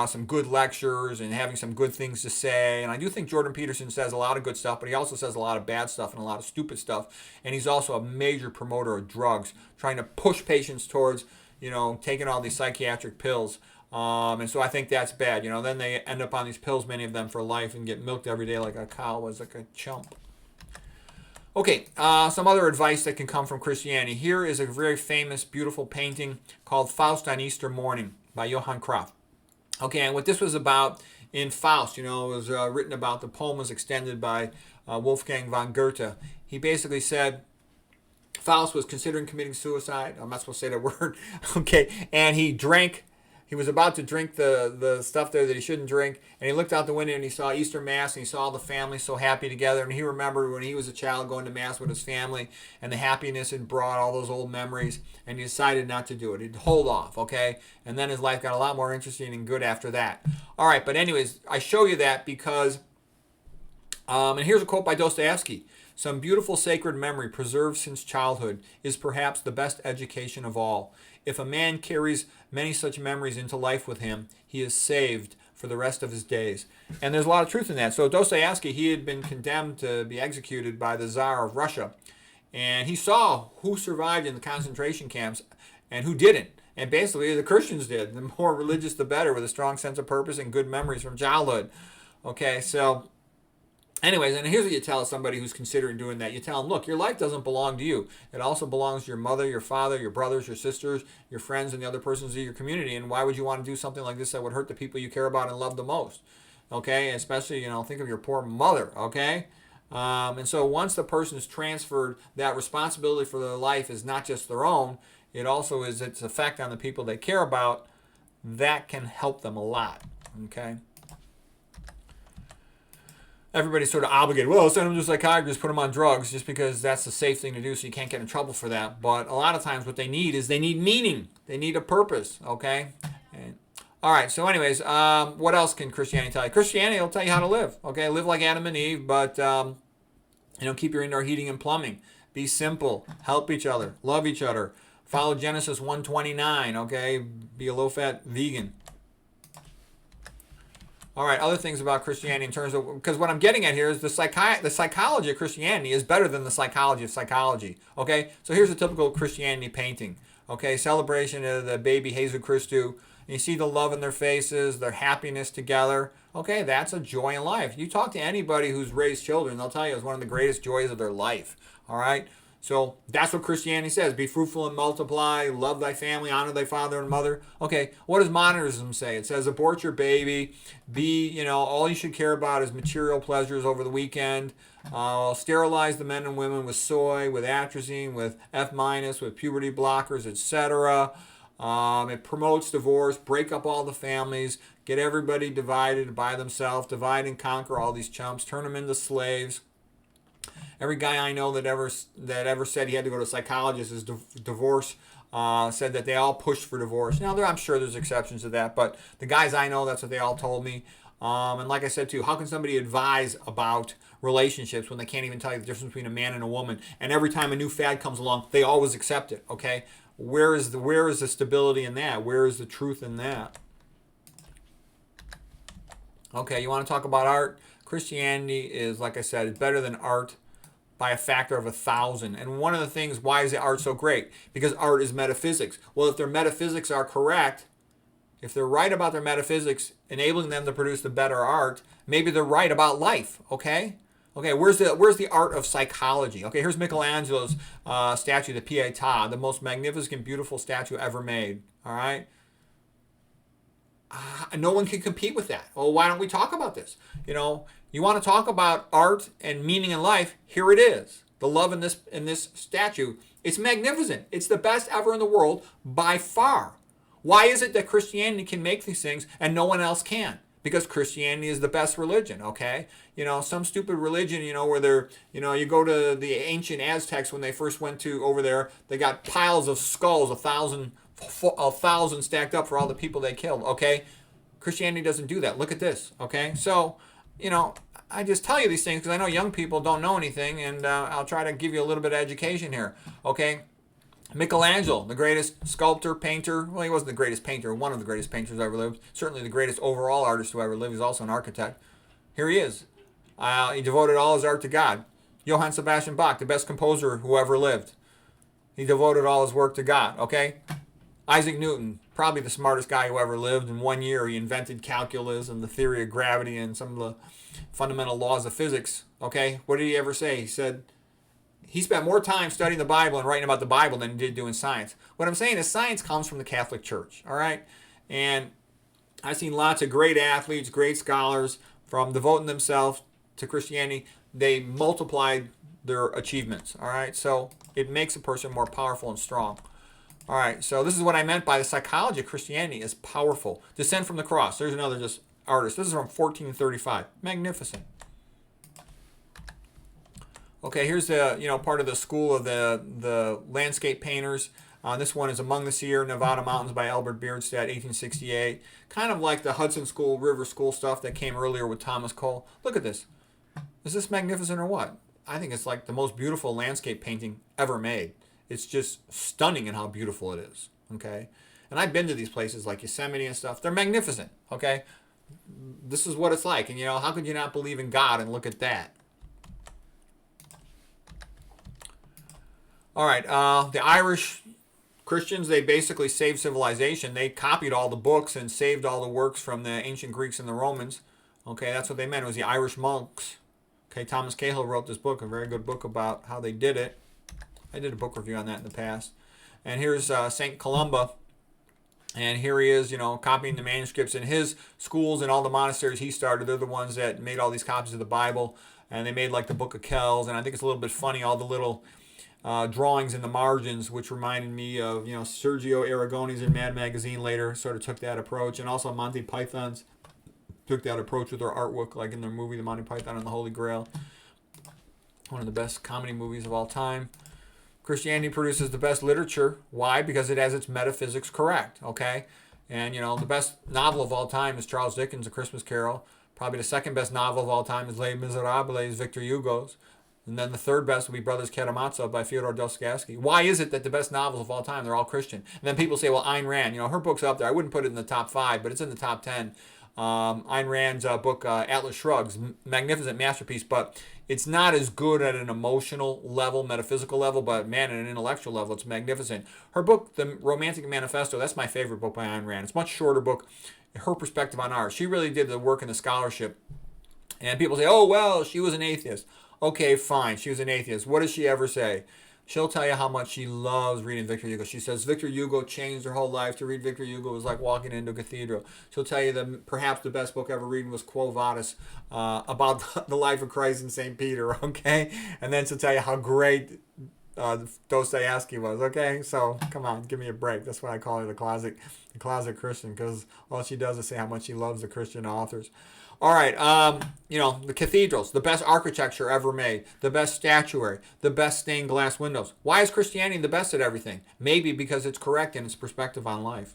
some good lectures and having some good things to say. And I do think Jordan Peterson says a lot of good stuff, but he also says a lot of bad stuff and a lot of stupid stuff. And he's also a major promoter of drugs, trying to push patients towards, taking all these psychiatric pills. And so I think that's bad. Then they end up on these pills, many of them for life, and get milked every day like a cow, like a chump. Okay, some other advice that can come from Christianity. Here is a very famous, beautiful painting called Faust on Easter Morning by Johann Kraft. Okay, and what this was about in Faust, it was written about, the poem was extended by Wolfgang von Goethe. He basically said Faust was considering committing suicide. I'm not supposed to say that word. Okay, and he was about to drink the stuff there that he shouldn't drink, and he looked out the window and he saw Easter Mass, and he saw the family so happy together, and he remembered when he was a child going to Mass with his family and the happiness it brought, all those old memories, and he decided not to do it. He'd hold off, okay? And then his life got a lot more interesting and good after that. All right, but anyways, I show you that because, and here's a quote by Dostoevsky. Some beautiful sacred memory preserved since childhood is perhaps the best education of all. If a man carries many such memories into life with him, he is saved for the rest of his days. And there's a lot of truth in that. So Dostoevsky, he had been condemned to be executed by the Tsar of Russia. And he saw who survived in the concentration camps and who didn't. And basically the Christians did. The more religious, the better, with a strong sense of purpose and good memories from childhood. Okay, so anyways, and here's what you tell somebody who's considering doing that. You tell them, look, your life doesn't belong to you. It also belongs to your mother, your father, your brothers, your sisters, your friends, and the other persons of your community. And why would you want to do something like this that would hurt the people you care about and love the most? Okay, especially, think of your poor mother, okay? And so once the person is transferred, that responsibility for their life is not just their own, it also is its effect on the people they care about. that can help them a lot. Okay. Everybody's sort of obligated. Well, send them to a psychiatrist, put them on drugs, just because that's the safe thing to do, so you can't get in trouble for that. But a lot of times what they need is they need meaning. They need a purpose, okay? And, all right, so anyways, what else can Christianity tell you? Christianity will tell you how to live, okay? Live like Adam and Eve, but, keep your indoor heating and plumbing. Be simple. Help each other. Love each other. Follow Genesis 1:29, okay? Be a low-fat vegan. All right, other things about Christianity in terms of, because what I'm getting at here is the psychology of Christianity is better than the psychology of psychology. Okay, so here's a typical Christianity painting. Okay, celebration of the baby Jesus Christu. You see the love in their faces, their happiness together. Okay, that's a joy in life. You talk to anybody who's raised children, they'll tell you it's one of the greatest joys of their life. All right, so that's what Christianity says. Be fruitful and multiply, love thy family, honor thy father and mother. Okay, what does monism say? It says abort your baby, all you should care about is material pleasures over the weekend. Sterilize the men and women with soy, with atrazine, with F-, with puberty blockers, etc. It promotes divorce, break up all the families, get everybody divided by themselves, divide and conquer all these chumps, turn them into slaves. Every guy I know that ever said he had to go to a psychologist is divorce said that they all pushed for divorce. Now, I'm sure there's exceptions to that, but the guys I know, that's what they all told me. And like I said too, how can somebody advise about relationships when they can't even tell you the difference between a man and a woman? And every time a new fad comes along, they always accept it. Okay, where is the stability in that? Where is the truth in that? Okay, you want to talk about art? Christianity is, like I said, better than art by a factor of 1,000. And one of the things, why is the art so great? Because art is metaphysics. Well, if their metaphysics are correct, if they're right about their metaphysics, enabling them to produce the better art, maybe they're right about life, okay? Okay, where's the art of psychology? Okay, here's Michelangelo's statue, the Pietà, the most magnificent, beautiful statue ever made, all right? No one can compete with that. Well, why don't we talk about this? You want to talk about art and meaning in life? Here it is. The love in this statue. It's magnificent. It's the best ever in the world by far. Why is it that Christianity can make these things and no one else can? Because Christianity is the best religion, okay? Some stupid religion, where they're, you go to the ancient Aztecs when they first went over there, they got piles of skulls, 1,000 stacked up for all the people they killed, okay? Christianity doesn't do that. Look at this, okay? So, I just tell you these things because I know young people don't know anything, and I'll try to give you a little bit of education here, okay? Michelangelo, the greatest sculptor, painter. Well, he wasn't the greatest painter, one of the greatest painters who ever lived. Certainly the greatest overall artist who ever lived. He's also an architect. Here he is. He devoted all his art to God. Johann Sebastian Bach, the best composer who ever lived. He devoted all his work to God, okay? Isaac Newton, probably the smartest guy who ever lived. In 1 year, he invented calculus and the theory of gravity and some of the fundamental laws of physics, okay? What did he ever say? He said he spent more time studying the Bible and writing about the Bible than he did doing science. What I'm saying is science comes from the Catholic Church, all right? And I've seen lots of great athletes, great scholars, from devoting themselves to Christianity, they multiplied their achievements, all right? So it makes a person more powerful and strong. All right, so this is what I meant by the psychology of Christianity is powerful. Descent from the Cross. There's another just artist. This is from 1435. Magnificent. Okay, here's the part of the school of the landscape painters. This one is Among the Sierra Nevada Mountains by Albert Bierstadt, 1868. Kind of like the Hudson School, River School stuff that came earlier with Thomas Cole. Look at this. Is this magnificent or what? I think it's like the most beautiful landscape painting ever made. It's just stunning in how beautiful it is, okay? And I've been to these places like Yosemite and stuff. They're magnificent, okay? This is what it's like. And, how could you not believe in God and look at that? All right, the Irish Christians, they basically saved civilization. They copied all the books and saved all the works from the ancient Greeks and the Romans. Okay, that's what they meant. It was the Irish monks. Okay, Thomas Cahill wrote this book, a very good book about how they did it. I did a book review on that in the past. And here's St. Columba. And here he is, copying the manuscripts in his schools and all the monasteries he started. They're the ones that made all these copies of the Bible. And they made like the Book of Kells. And I think it's a little bit funny, all the little drawings in the margins, which reminded me of, Sergio Aragonés in Mad Magazine later sort of took that approach, and also Monty Python's took that approach with their artwork, like in their movie The Monty Python and the Holy Grail, one of the best comedy movies of all time. Christianity produces the best literature. Why? Because it has its metaphysics correct, okay? And, the best novel of all time is Charles Dickens' A Christmas Carol. Probably the second best novel of all time is Les Miserables, Victor Hugo's. And then the third best would be Brothers Karamazov by Fyodor Dostoevsky. Why is it that the best novels of all time, they're all Christian? And then people say, well, Ayn Rand, her book's up there. I wouldn't put it in the top 5, but it's in the top 10. Ayn Rand's book, Atlas Shrugged, magnificent masterpiece, but it's not as good at an emotional level, metaphysical level, but man, at an intellectual level, it's magnificent. Her book, The Romantic Manifesto, that's my favorite book by Ayn Rand. It's a much shorter book, her perspective on art. She really did the work in the scholarship. And people say, oh, well, she was an atheist. Okay, fine, she was an atheist. What does she ever say? She'll tell you how much she loves reading Victor Hugo. She says Victor Hugo changed her whole life. To read Victor Hugo was like walking into a cathedral. She'll tell you that perhaps the best book ever read was Quo Vadis, about the life of Christ and St. Peter, okay? And then she'll tell you how great Dostoevsky was, okay? So, come on, give me a break. That's why I call her the closet Christian, because all she does is say how much she loves the Christian authors. All right, the cathedrals, the best architecture ever made, the best statuary, the best stained glass windows. Why is Christianity the best at everything? Maybe because it's correct in its perspective on life.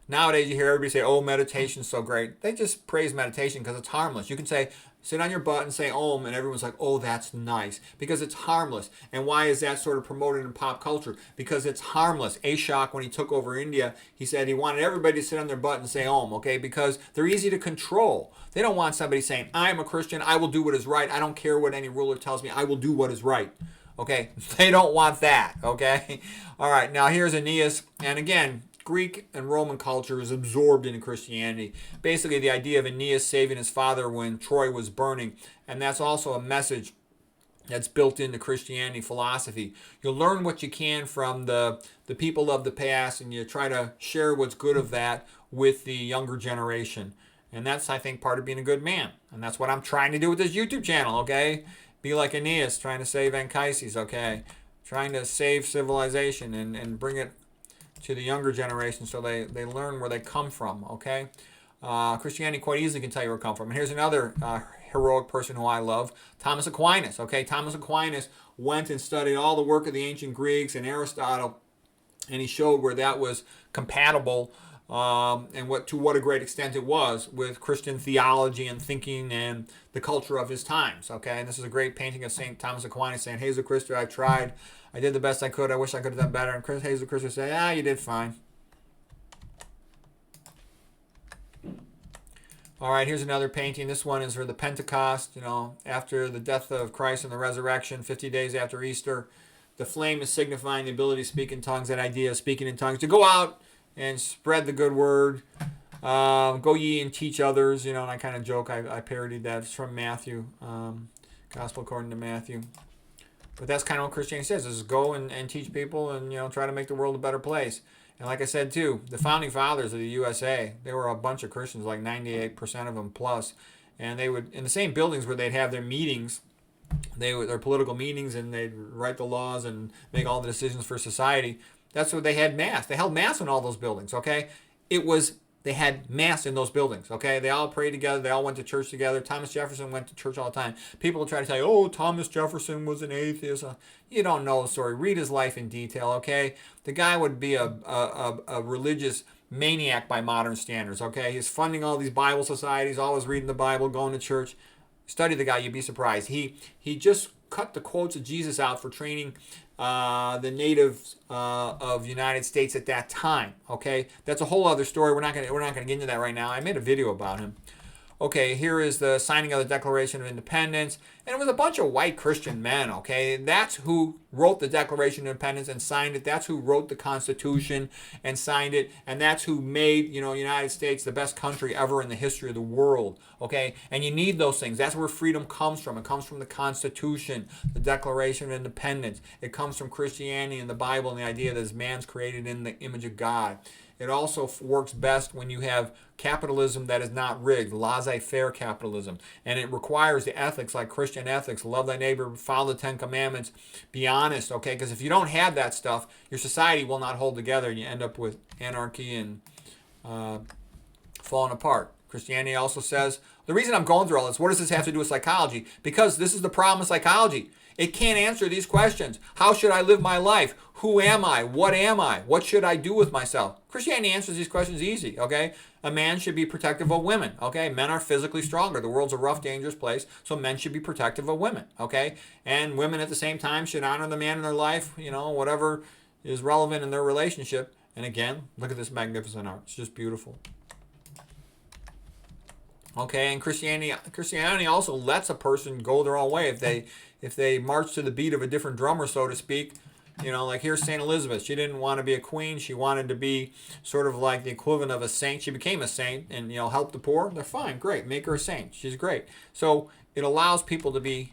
Nowadays, you hear everybody say, oh, meditation's so great. They just praise meditation because it's harmless. You can say, sit on your butt and say Om, and everyone's like, oh, that's nice, because it's harmless. And why is that sort of promoted in pop culture? Because it's harmless. Ashok, when he took over India, he said he wanted everybody to sit on their butt and say Om, okay, because they're easy to control. They don't want somebody saying, I'm a Christian, I will do what is right, I don't care what any ruler tells me, I will do what is right. Okay, they don't want that, okay? All right, now here's Aeneas, and again, Greek and Roman culture is absorbed into Christianity. Basically, the idea of Aeneas saving his father when Troy was burning, and that's also a message that's built into Christianity philosophy. You'll learn what you can from the people of the past, and you try to share what's good of that with the younger generation. And that's, I think, part of being a good man. And that's what I'm trying to do with this YouTube channel, okay? Be like Aeneas, trying to save Anchises, okay? Trying to save civilization and bring it to the younger generation so they learn where they come from, okay? Christianity quite easily can tell you where it comes from. And here's another heroic person who I love, Thomas Aquinas, okay? Thomas Aquinas went and studied all the work of the ancient Greeks and Aristotle, and he showed where that was compatible and to what a great extent it was with Christian theology and thinking and the culture of his times, okay? And this is a great painting of St. Thomas Aquinas saying, Jesu Christus, I tried, I did the best I could, I wish I could have done better. And Jesu Christus said, you did fine. All right, here's another painting. This one is for the Pentecost, after the death of Christ and the resurrection, 50 days after Easter. The flame is signifying the ability to speak in tongues, that idea of speaking in tongues, to go out and spread the good word. Go ye and teach others, and I kind of joke, I parodied that. It's from Matthew, Gospel according to Matthew. But that's kind of what Christianity says, is go and teach people and, try to make the world a better place. And like I said, too, the founding fathers of the USA, they were a bunch of Christians, like 98% of them plus. And they would, in the same buildings where they'd have their meetings, their political meetings, and they'd write the laws and make all the decisions for society. That's where they had mass. They held mass in all those buildings, okay? They had mass in those buildings, okay? They all prayed together. They all went to church together. Thomas Jefferson went to church all the time. People try to tell you, oh, Thomas Jefferson was an atheist. You don't know the story. Read his life in detail, okay? The guy would be a religious maniac by modern standards, okay? He's funding all these Bible societies, always reading the Bible, going to church. Study the guy, you'd be surprised. He just cut the quotes of Jesus out for training the natives of the United States at that time. Okay, that's a whole other story. We're not gonna get into that right now. I made a video about him. Okay, here is the signing of the Declaration of Independence. And it was a bunch of white Christian men, okay? That's who wrote the Declaration of Independence and signed it. That's who wrote the Constitution and signed it. And that's who made, United States the best country ever in the history of the world, okay? And you need those things. That's where freedom comes from. It comes from the Constitution, the Declaration of Independence. It comes from Christianity and the Bible and the idea that man's created in the image of God. It also works best when you have capitalism that is not rigged, laissez-faire capitalism. And it requires the ethics like Christian ethics, love thy neighbor, follow the Ten Commandments, be honest, okay? Because if you don't have that stuff, your society will not hold together and you end up with anarchy and falling apart. Christianity also says, the reason I'm going through all this, what does this have to do with psychology? Because this is the problem with psychology. It can't answer these questions. How should I live my life? Who am I? What am I? What should I do with myself? Christianity answers these questions easy, okay? A man should be protective of women, okay? Men are physically stronger. The world's a rough, dangerous place, so men should be protective of women, okay? And women at the same time should honor the man in their life, whatever is relevant in their relationship. And again, look at this magnificent art. It's just beautiful. Okay, and Christianity also lets a person go their own way if they march to the beat of a different drummer, so to speak. Like here's St. Elizabeth. She didn't want to be a queen. She wanted to be sort of like the equivalent of a saint. She became a saint and, help the poor. They're fine. Great. Make her a saint. She's great. So it allows people to be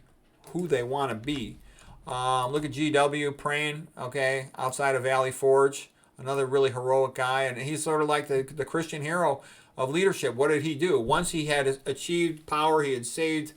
who they want to be. Look at G.W. praying, okay, outside of Valley Forge. Another really heroic guy. And he's sort of like the Christian hero of leadership. What did he do? Once he had achieved power, he had saved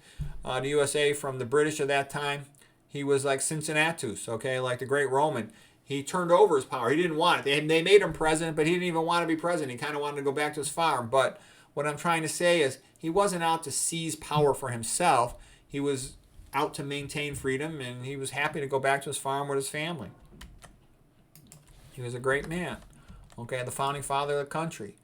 the USA from the British at that time. He was like Cincinnatus, okay, like the great Roman. He turned over his power. He didn't want it. They made him president, but he didn't even want to be president. He kind of wanted to go back to his farm. But what I'm trying to say is he wasn't out to seize power for himself. He was out to maintain freedom, and he was happy to go back to his farm with his family. He was a great man, okay, the founding father of the country.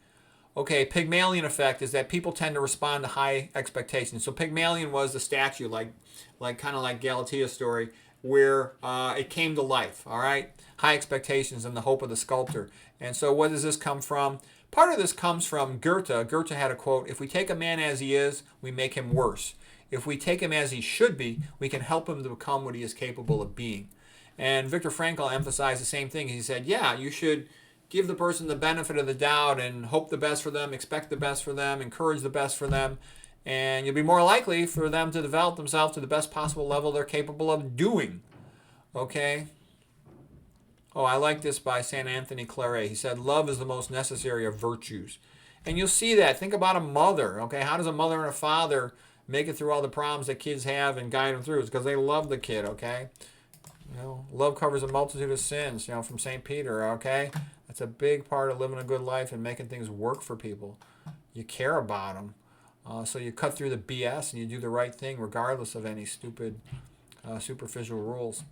Okay, Pygmalion effect is that people tend to respond to high expectations. So Pygmalion was the statue, like kind of like Galatea's story, where it came to life, all right? High expectations and the hope of the sculptor. And so what does this come from? Part of this comes from Goethe. Goethe had a quote, if we take a man as he is, we make him worse. If we take him as he should be, we can help him to become what he is capable of being. And Viktor Frankl emphasized the same thing. He said, yeah, you should give the person the benefit of the doubt and hope the best for them, expect the best for them, encourage the best for them, and you'll be more likely for them to develop themselves to the best possible level they're capable of doing. Okay? Oh, I like this by St. Anthony Claret. He said, love is the most necessary of virtues. And you'll see that. Think about a mother. Okay? How does a mother and a father make it through all the problems that kids have and guide them through? It's because they love the kid, okay? Love covers a multitude of sins, from St. Peter, okay? That's a big part of living a good life and making things work for people. You care about them. So you cut through the BS and you do the right thing regardless of any stupid superficial rules.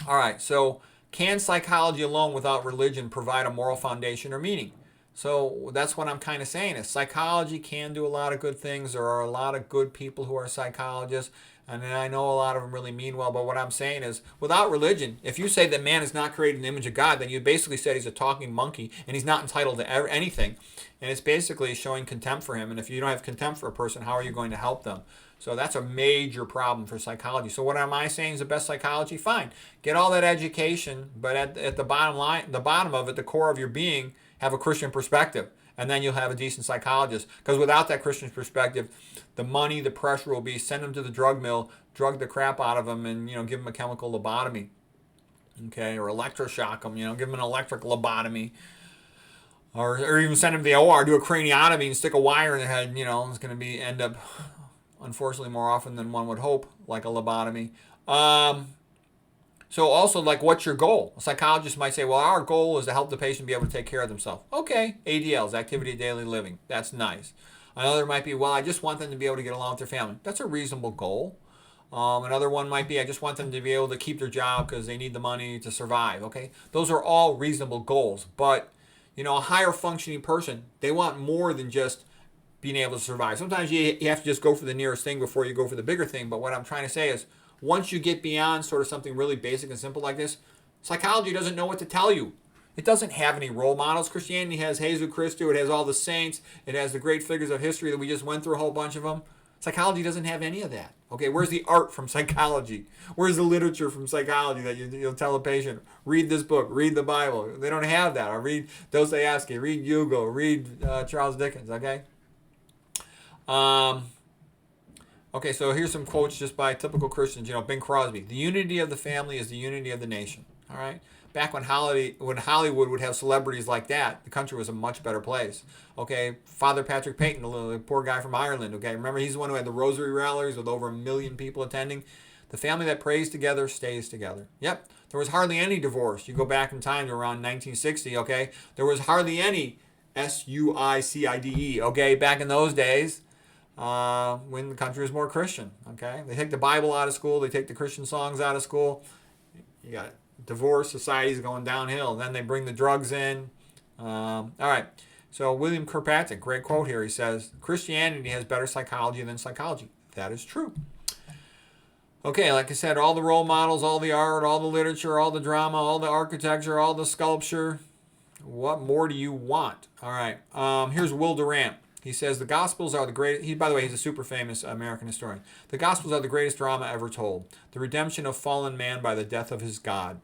All right, so can psychology alone without religion provide a moral foundation or meaning? So that's what I'm kind of saying is psychology can do a lot of good things. There are a lot of good people who are psychologists. And I know a lot of them really mean well, but what I'm saying is, without religion, if you say that man is not created in the image of God, then you basically said he's a talking monkey and he's not entitled to anything. And it's basically showing contempt for him. And if you don't have contempt for a person, how are you going to help them? So that's a major problem for psychology. So what am I saying is the best psychology? Fine. Get all that education, but at the bottom line, the bottom of it, the core of your being, have a Christian perspective. And then you'll have a decent psychologist. Because without that Christian perspective, the money, the pressure will be send them to the drug mill, drug the crap out of them, and give them a chemical lobotomy, okay, or electroshock them, give them an electric lobotomy, or even send them to the OR, do a craniotomy, and stick a wire in their head. It's going to end up, unfortunately, more often than one would hope, like a lobotomy. So also, like, what's your goal? A psychologist might say, well, our goal is to help the patient be able to take care of themselves. Okay, ADLs, activity of daily living. That's nice. Another might be, well, I just want them to be able to get along with their family. That's a reasonable goal. Another one might be, I just want them to be able to keep their job because they need the money to survive. Okay, those are all reasonable goals. But, a higher functioning person, they want more than just being able to survive. Sometimes you have to just go for the nearest thing before you go for the bigger thing. But what I'm trying to say is, once you get beyond sort of something really basic and simple like this, psychology doesn't know what to tell you. It doesn't have any role models. Christianity has Jesus Christus. It has all the saints. It has the great figures of history that we just went through a whole bunch of them. Psychology doesn't have any of that. Okay, where's the art from psychology? Where's the literature from psychology that you'll tell a patient, read this book, read the Bible? They don't have that. Or read Dostoevsky, read Hugo, read Charles Dickens, okay? Okay, so here's some quotes just by typical Christians. Bing Crosby. The unity of the family is the unity of the nation. All right? back when Hollywood would have celebrities like that, the country was a much better place. Okay, Father Patrick Peyton, the poor guy from Ireland. Okay, remember he's the one who had the rosary rallies with over 1 million people attending. The family that prays together stays together. Yep, there was hardly any divorce. You go back in time to around 1960. Okay, there was hardly any suicide. Okay, back in those days. When the country was more Christian. Okay, they take the Bible out of school, they take the Christian songs out of school. You got divorce, society's going downhill. Then they bring the drugs in. All right. So William Kirkpatrick, great quote here. He says, Christianity has better psychology than psychology. That is true. Okay, like I said, all the role models, all the art, all the literature, all the drama, all the architecture, all the sculpture. What more do you want? All right. Here's Will Durant. He says the Gospels are the greatest. By the way, he's a super famous American historian. The Gospels are the greatest drama ever told. The redemption of fallen man by the death of his God.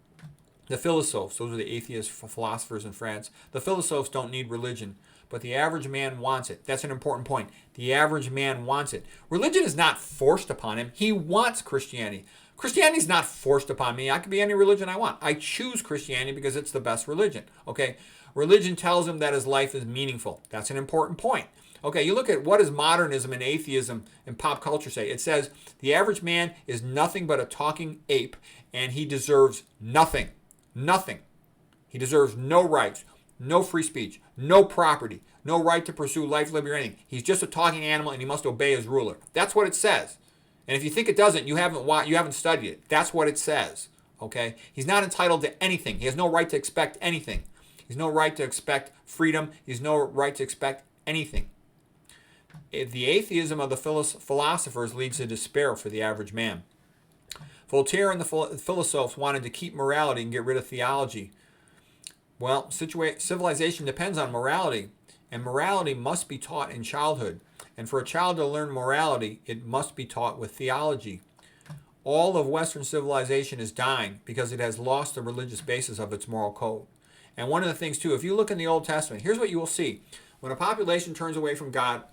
The philosophes, those are the atheist philosophers in France. The philosophes don't need religion, but the average man wants it. That's an important point. The average man wants it. Religion is not forced upon him. He wants Christianity. Christianity is not forced upon me. I can be any religion I want. I choose Christianity because it's the best religion. Okay, religion tells him that his life is meaningful. That's an important point. Okay, you look at what does modernism and atheism and pop culture say. It says the average man is nothing but a talking ape, and he deserves nothing. Nothing. He deserves no rights, no free speech, no property, no right to pursue life, liberty, or anything. He's just a talking animal, and he must obey his ruler. That's what it says. And if you think it doesn't, you haven't studied it. That's what it says. Okay? He's not entitled to anything. He has no right to expect anything. He's no right to expect freedom. He's no right to expect anything. The atheism of the philosophers leads to despair for the average man. Voltaire and the philosophers wanted to keep morality and get rid of theology. Well, civilization depends on morality, and morality must be taught in childhood. And for a child to learn morality, it must be taught with theology. All of Western civilization is dying because it has lost the religious basis of its moral code. And one of the things, too, if you look in the Old Testament, here's what you will see. When a population turns away from God,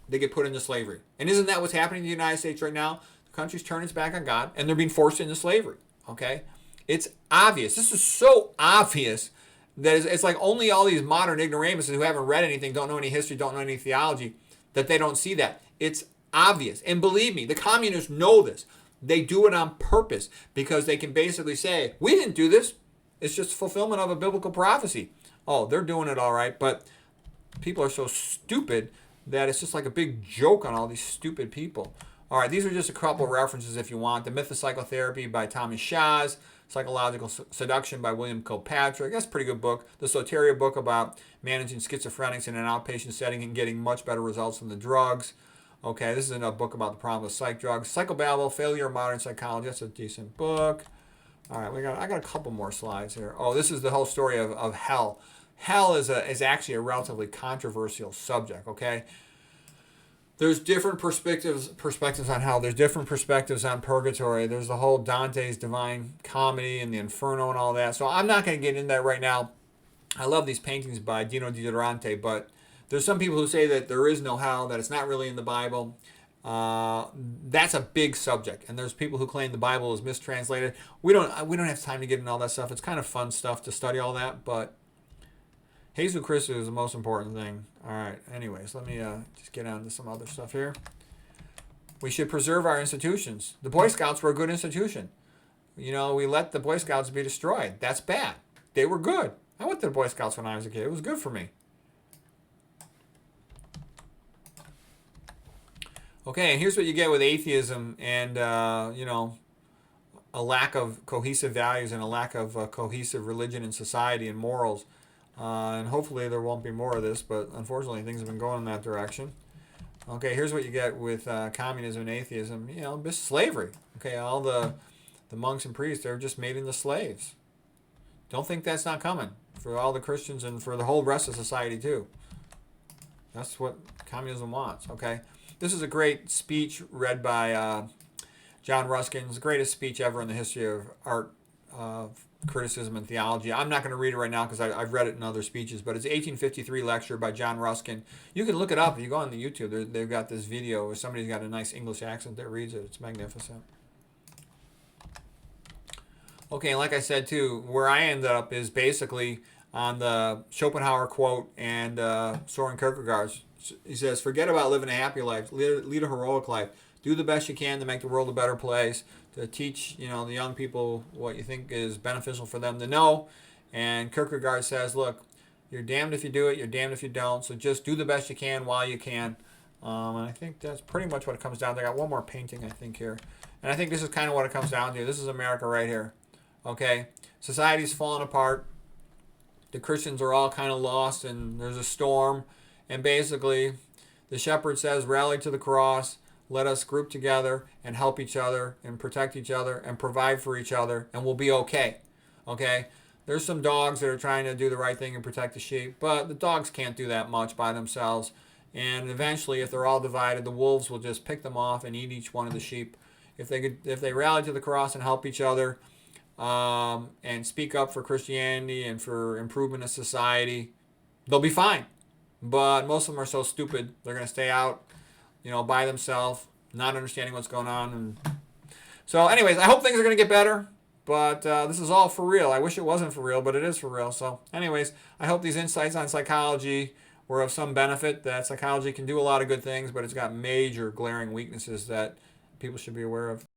they get put into slavery. And isn't that what's happening in the United States right now? The country's turning its back on God, and they're being forced into slavery. Okay? It's obvious. This is so obvious that it's like only all these modern ignoramuses who haven't read anything, don't know any history, don't know any theology, that they don't see that. It's obvious. And believe me, the communists know this. They do it on purpose because they can basically say, we didn't do this. It's just fulfillment of a biblical prophecy. Oh, they're doing it all right, but people are so stupid that it's just like a big joke on all these stupid people. All right, these are just a couple of references if you want. The Myth of Psychotherapy by Thomas Schaas, Psychological Seduction by William Kilpatrick. That's a pretty good book. The Soteria book about managing schizophrenics in an outpatient setting and getting much better results than the drugs. Okay, this is another book about the problem with psych drugs. Psychobabble, Failure of Modern Psychology. That's a decent book. All right, I got a couple more slides here. Oh, this is the whole story of hell. Hell is actually a relatively controversial subject, okay? There's different perspectives on hell. There's different perspectives on purgatory. There's the whole Dante's Divine Comedy and the Inferno and all that. So I'm not going to get into that right now. I love these paintings by Dino Di Durante, but there's some people who say that there is no hell, that it's not really in the Bible. That's a big subject, and there's people who claim the Bible is mistranslated. We don't have time to get into all that stuff. It's kind of fun stuff to study all that, but Jesus Christus is the most important thing. All right. Anyways, let me just get on to some other stuff here. We should preserve our institutions. The Boy Scouts were a good institution. You know, we let the Boy Scouts be destroyed. That's bad. They were good. I went to the Boy Scouts when I was a kid. It was good for me. Okay, and here's what you get with atheism and, a lack of cohesive values and a lack of cohesive religion and society and morals. And hopefully there won't be more of this, but unfortunately things have been going in that direction. Okay, here's what you get with communism and atheism. You know, just slavery. Okay, all the monks and priests, they're just made into slaves. Don't think that's not coming for all the Christians and for the whole rest of society too. That's what communism wants, okay? This is a great speech read by John Ruskin. It's the greatest speech ever in the history of art, criticism, and theology. I'm not going to read it right now because I've read it in other speeches, but it's an 1853 lecture by John Ruskin. You can look it up if you go on the YouTube. They've got this video where somebody's got a nice English accent that reads it. It's magnificent. Okay, and like I said too, where I ended up is basically on the Schopenhauer quote and Soren Kierkegaard's. He says, "Forget about living a happy life. Lead a heroic life. Do the best you can to make the world a better place. To teach, the young people what you think is beneficial for them to know." And Kierkegaard says, "Look, you're damned if you do it. You're damned if you don't. So just do the best you can while you can." And I think that's pretty much what it comes down to. I got one more painting, I think, here. And I think this is kind of what it comes down to. This is America right here. Okay? Society's falling apart. The Christians are all kind of lost, and there's a storm. And basically, the shepherd says, rally to the cross. Let us group together and help each other and protect each other and provide for each other, and we'll be okay. Okay? There's some dogs that are trying to do the right thing and protect the sheep, but the dogs can't do that much by themselves. And eventually, if they're all divided, the wolves will just pick them off and eat each one of the sheep. If they rally to the cross and help each other, and speak up for Christianity and for improvement of society, they'll be fine. But most of them are so stupid, they're going to stay out, by themselves, not understanding what's going on. And so, anyways, I hope things are going to get better. But this is all for real. I wish it wasn't for real, but it is for real. So, anyways, I hope these insights on psychology were of some benefit, that psychology can do a lot of good things, but it's got major glaring weaknesses that people should be aware of.